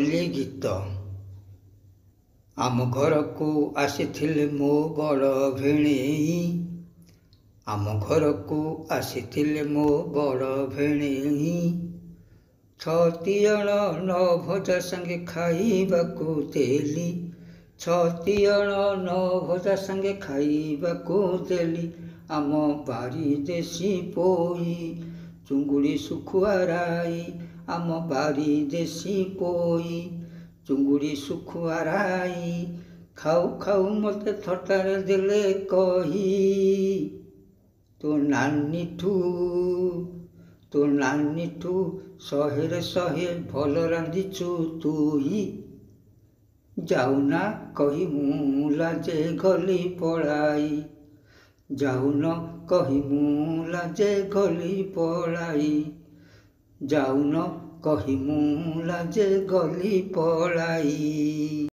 ବୋଲି ଗୀତ। ଆମ ଘରକୁ ଆସିଥିଲେ ମୋ ବଡ଼ ଭେଣେଇ, ଆମ ଘରକୁ ଆସିଥିଲେ ମୋ ବଡ଼ ଭେଣେଇ। 6ଟି ଅଣ 9 ଭଜା ସାଙ୍ଗେ ଖାଇବାକୁ ଦେଲି, 6ଟି ଅଣ 9 ଭଜା ସାଙ୍ଗେ ଖାଇବାକୁ ଦେଲି। ଆମ ବାରି ଦେଶୀ ପୋଇ ଚୁଙ୍ଗୁଡ଼ି ଶୁଖୁଆ ରାଇ, ଆମ ବାରି ଦେଶୀ ପୋଇ ଚୁଙ୍ଗୁଡ଼ି ଶୁଖୁଆ ରାଇ। ଖାଉ ଖାଉ ମୋତେ ଥଟ୍ଟାରେ ଦେଲେ କହି, ତୋ ନାନୀଠୁ 100ରେ 100 ଭଲ ରାନ୍ଧିଛୁ ତୁଇ। ଯାଉନା କହି ମୁଁ ଲାଜେ ଗଲି ପଳାଇ, ଯାଉନ କହି ମୁଁ ଲାଜେ ଗଲି ପଳାଇ, ଯାଉନ କହି ମୁଁ ଲାଜେ ଗଲି ପଳାଇ।